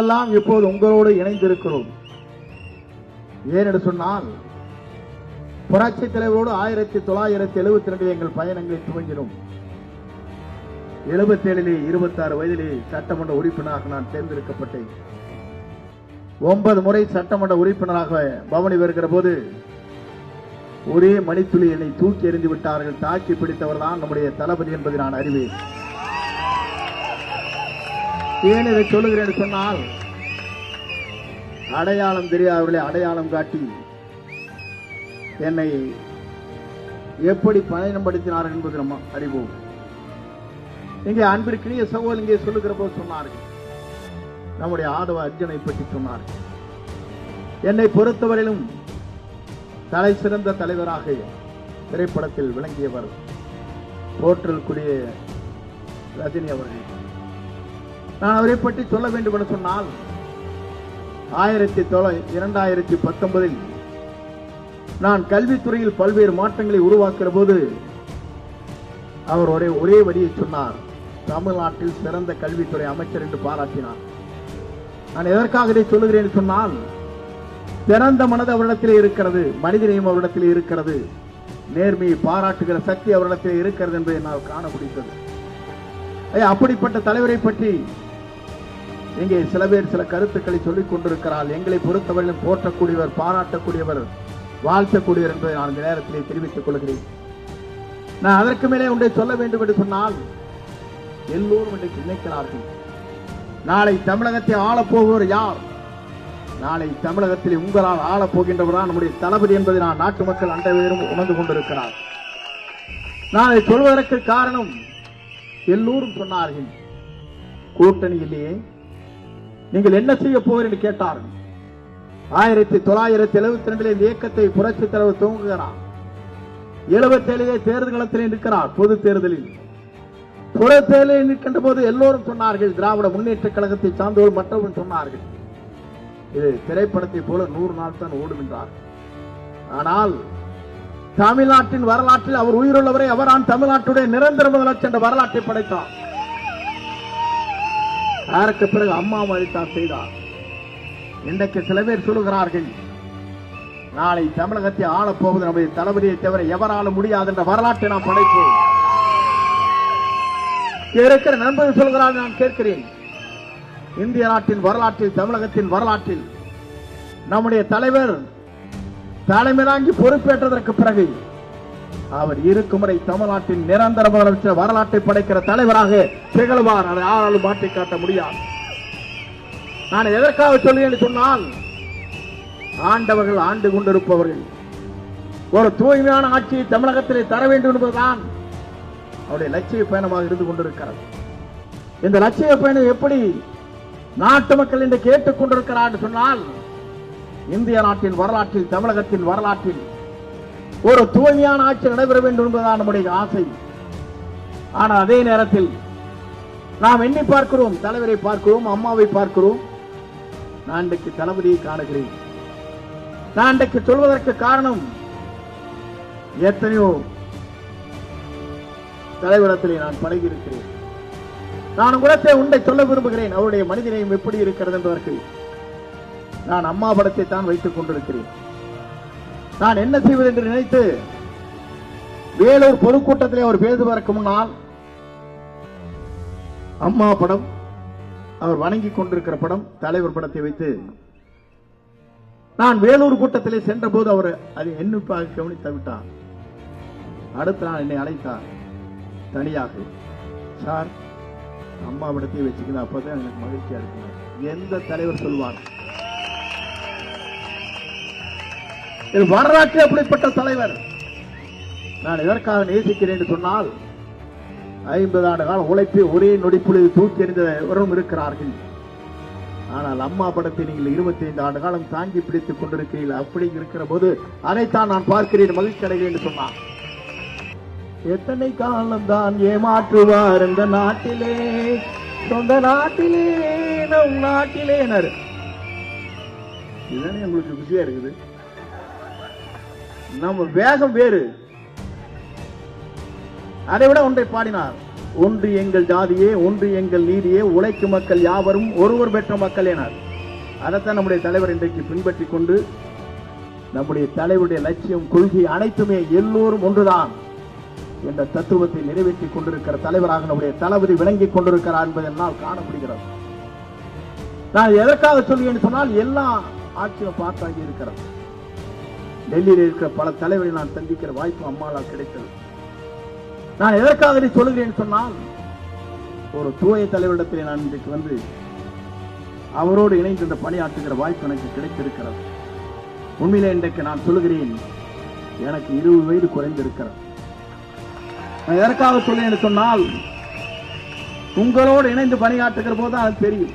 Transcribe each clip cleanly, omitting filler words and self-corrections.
எல்லாம் இப்போது உங்களோடு இணைந்திருக்கிறோம். ஏனென்று சொன்னால் புரட்சி தலைவரோடு 1972 எங்கள் பயணங்களை துவங்கினோம். 77 26 வயதிலே சட்டமன்ற உறுப்பினராக நான் தேர்ந்தெடுக்கப்பட்டேன். 9 முறை சட்டமன்ற உறுப்பினராக பவனி வருகிற போது ஒரே மணித்துளி என்னை தூக்கி எறிந்து விட்டார்கள். தாக்கி பிடித்தவர் தான் நம்முடைய தளபதி என்பதை நான் அறிவேன். ஏன் இதை சொல்லுகிறேன் சொன்னால், அடையாளம் தெரியாதவர்களை அடையாளம் காட்டி என்னை எப்படி பயணப்படுத்தினார்கள் என்பது நம்ம அறிவோம். இங்கே அன்பிற்கினிய சகோதரர் இங்கே சொல்லுகிற போது சொன்னார்கள், நம்முடைய ஆதவ அர்ஜுனை பற்றி சொன்னார்கள். என்னை பொறுத்தவரையிலும் தலை சிறந்த தலைவராக திரைப்படத்தில் விளங்கியவர் போற்றலுக்குரிய ரஜினி அவர்கள். நான் அவரை பற்றி சொல்ல வேண்டும் என்று சொன்னால், 2019 நான் கல்வித்துறையில் பல்வேறு மாற்றங்களை உருவாக்குற போது அவர் ஒரே வரியை சொன்னார், தமிழ்நாட்டில் சிறந்த கல்வித்துறை அமைச்சர் என்று பாராட்டினார். நான் எதற்காக இதை சொல்லுகிறேன் சொன்னால், சிறந்த மனது அவரிடத்திலே இருக்கிறது, மனிதனையும் அவரிடத்திலே இருக்கிறது, நேர்மையை பாராட்டுகிற சக்தி அவரிடத்திலே இருக்கிறது என்பதை என்னால் காண முடிந்தது. அப்படிப்பட்ட தலைவரை பற்றி இங்கே சில பேர் சில கருத்துக்களை சொல்லிக் கொண்டிருக்கிறார். எங்களை பொறுத்தவரையிலும் போற்றக்கூடியவர், பாராட்டக்கூடியவர், வாழ்த்தக்கூடியவர் என்பதை நான் இந்த நேரத்திலே தெரிவித்துக் கொள்கிறேன். நான் அதற்கு மேலே ஒன்றை சொல்ல வேண்டும் என்று சொன்னால், எல்லோரும் இன்றைக்கு நினைக்கிறார்கள், நாளை தமிழகத்தை ஆளப்போகுவர் யார்? நாளை தமிழகத்தில் உங்களால் ஆளப்போகின்றவரா நம்முடைய தளபதி என்பதை நான் நாட்டு மக்கள் அனைவரும் உணர்ந்து கொண்டிருக்கிறார். நான் இதை சொல்வதற்கு காரணம், எல்லோரும் சொன்னார்கள், கூட்டணியிலேயே நீங்கள் என்ன செய்ய போகிறீர்கள் என்று கேட்டார்கள். 1972 இந்த இயக்கத்தை புரட்சி தலைவர் துவங்குகிறார். 77 தேர்தல் களத்தில் நிற்கிறார். பொது தேர்தலில் நிற்கின்ற போது எல்லோரும் சொன்னார்கள், திராவிட முன்னேற்ற கழகத்தை சார்ந்தவர்கள் மற்றவர்கள் சொன்னார்கள், இது திரைப்படத்தை போல 100 நாள் தான் ஓடும் என்றார். ஆனால் தமிழ்நாட்டின் வரலாற்றில் அவர் உயிருள்ளவரை அவரான் தமிழ்நாட்டுடைய நிரந்தர முதலமைச்சர் என்ற வரலாற்றை படைத்தார். அதற்கு பிறகு அம்மா மதித்தான் செய்தார். இன்றைக்கு சில பேர் சொல்லுகிறார்கள், நாளை தமிழகத்தை ஆளப்போவது நம்முடைய தளபதியை தவிர எவராலும் முடியாது என்ற வரலாற்றை நாம் படைப்போம். இருக்கிற நண்பர்கள் சொல்கிறார்கள், நான் கேட்கிறேன், இந்திய நாட்டின் வரலாற்றில், தமிழகத்தின் வரலாற்றில் நம்முடைய தலைவர் தலைமை தாங்கி பொறுப்பேற்றதற்கு பிறகு அவர் இருக்கும் வரை தமிழ்நாட்டின் நிரந்தர முதலமைச்சர் வரலாற்றை படைக்கிற தலைவராக திகழ்வார். அதை யாராலும் மாற்றி காட்ட முடியாது. நான் எதற்காக சொல்லுவேன் சொன்னால், ஆண்டவர்கள் ஆண்டு கொண்டிருப்பவர்கள் ஒரு தூய்மையான ஆட்சியை தமிழகத்திலே தர வேண்டும் என்பதுதான் அவருடைய லட்சிய பயணமாக இருந்து கொண்டிருக்கிறது. இந்த லட்சிய பயணம் எப்படி நாட்டு மக்கள் என்று கேட்டுக் கொண்டிருக்கிறார் சொன்னால், இந்திய நாட்டின் வரலாற்றில், தமிழகத்தின் வரலாற்றில் ஒரு தூய்மையான ஆட்சி நடைபெற வேண்டும் என்பதுதான் நம்முடைய ஆசை. ஆனால் அதே நேரத்தில் நாம் எண்ணி பார்க்கிறோம், தலைவரை பார்க்கிறோம், அம்மாவை பார்க்கிறோம். நான் இன்றைக்கு தளபதியை காணுகிறேன். நான் இன்றைக்கு சொல்வதற்கு காரணம், எத்தனையோ தலைவரிடத்திலே நான் பழகி இருக்கிறேன். நான் உங்களத்தை ஒன்றை சொல்ல விரும்புகிறேன், அவருடைய மனிதனையும் எப்படி இருக்கிறது என்பதற்கு. நான் அம்மா படத்தை தான் வைத்துக் கொண்டிருக்கிறேன். நான் என்ன செய்வது என்று நினைத்து வேலூர் பொதுக்கூட்டத்திலே அவர் பேசுவதற்கு முன்னால் அம்மா படம், அவர் வணங்கி கொண்டிருக்கிற படம், தலைவர் படத்தை வைத்து நான் வேலூர் கூட்டத்திலே சென்ற போது அவர் அதை எண்ணிப்பாக கவனித்து விட்டார். அடுத்த நாள் என்னை அழைத்தார் தனியாக, சார் அம்மா படத்தை வச்சுக்கணும், அப்பதான் எனக்கு மகிழ்ச்சியா இருக்கு. எந்த தலைவர் சொல்வார்? வரலாற்று அப்படிப்பட்ட தலைவர். நான் எதற்காக நேசிக்கிறேன் என்று சொன்னால், 50 ஆண்டு கால உழைப்பை ஒரே நொடிப்புள்ளி தூக்கி எறிந்தவரும் இருக்கிறார்கள். ஆனால் அம்மா படத்தை நீங்கள் 25 ஆண்டு காலம் தாங்கி பிடித்துக் கொண்டிருக்கிறீர்கள். அப்படி இருக்கிற போது அதைத்தான் நான் பார்க்கிறேன், மகிழ்ச்சி அடைகிறேன் என்று சொன்னார். எத்தனை காலம் தான் ஏமாற்றுவார் இந்த நாட்டிலே, சொந்த நாட்டிலே, நம் நாட்டிலே. இதுதானே உங்களுக்கு குஷியா இருக்குது. நம்ம வேகம் வேறு. அதை விட ஒன்றை பாடினார், ஒன்று எங்கள் ஜாதியே, ஒன்று எங்கள் நீதியே, உழைக்கும் மக்கள் யாவரும் ஒருவர் பெற்ற மக்கள் என. அதைத்தான் நம்முடைய தலைவர் இன்றைக்கு பின்பற்றி கொண்டு நம்முடைய தலைவருடைய லட்சியம், கொள்கை அனைத்துமே எல்லோரும் ஒன்றுதான் என்ற தத்துவத்தை நிறைவேற்றிக் கொண்டிருக்கிற தலைவராக நம்முடைய தளபதி விளங்கிக் கொண்டிருக்கிறார் என்பதை என்னால் காண முடிகிறது. நான் எதற்காக சொல்லுவேன் சொன்னால், எல்லா ஆட்சியும் பார்த்தாகி இருக்கிறது. டெல்லியில் இருக்கிற பல தலைவரை நான் சந்திக்கிற வாய்ப்பு அம்மாளால் கிடைத்தது. நான் எதற்காக இதை சொல்லுகிறேன் சொன்னால், ஒரு தூய தலைவரிடத்தில் நான் இன்றைக்கு வந்து அவரோடு இணைந்து இந்த பணியாற்றுகிற வாய்ப்பு எனக்கு கிடைத்திருக்கிறது. உண்மையிலே இன்றைக்கு நான் சொல்லுகிறேன், எனக்கு 20 வயது குறைந்திருக்கிறது. நான் எதற்காக சொல்லுவேன் சொன்னால், உங்களோடு இணைந்து பணியாற்றுகிற போது அது தெரியும்.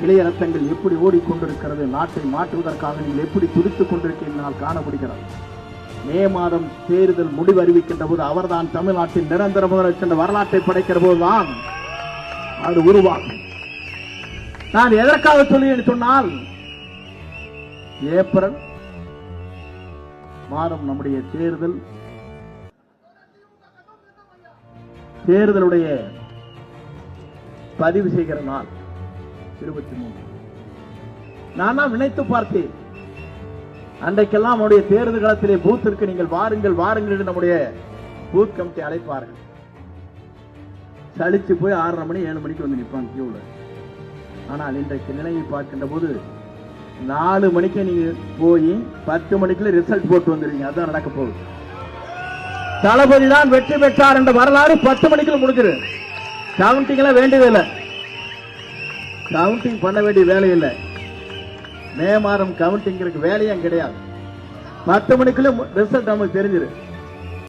இளைய ரத்தங்கள் எப்படி ஓடிக்கொண்டிருக்கிறது, நாட்டை மாற்றுவதற்காக நீங்கள் எப்படி துடித்துக் கொண்டிருக்கிறீர்கள் காண முடிகிறது. மே மாதம் தேர்தல் முடிவு அறிவிக்கின்ற போது அவர்தான் தமிழ்நாட்டின் நிரந்தர முதலமைச்சர் என்ற வரலாற்றை படைக்கிற போதுதான் அது உருவாகும். நான் எதற்காக சொல்லுவேன் சொன்னால், ஏப்ரல் மாதம் நம்முடைய தேர்தலுடைய பதிவு செய்கிற நாள் 23. நான் நினைத்து பார்த்தேன், அன்றைக்கெல்லாம் நம்முடைய தேர்தல் காலத்திலே பூத்திற்கு நீங்கள் வாருங்கள் வாருங்கள் என்று நம்முடைய பூத் கமிட்டி அழைப்பார்கள். சலிச்சு போய் 6:30 மணி 7 மணிக்கு வந்து நிற்பாங்க கியூல. ஆனால் இன்றைக்கு நிலையை பார்க்கின்ற போது 4 மணிக்கு நீங்க போய் 10 மணிக்குள்ள ரிசல்ட் போட்டு வந்துருவீங்க. அதான் நடக்க போகுது. தளபதி தான் வெற்றி பெற்றார் என்ற வரலாறு 10 மணிக்குள்ள முடிஞ்சிரு. கவுண்டிங் எல்லாம் வேண்டியதில்லை, கவுண்டிங் பண்ண வேண்டிய வேலை இல்லை. மே மாதம் கவுண்டிங் வேலையும் கிடையாது. 10 மணிக்குள்ள ரிசல்ட் நமக்கு தெரிஞ்சிரு.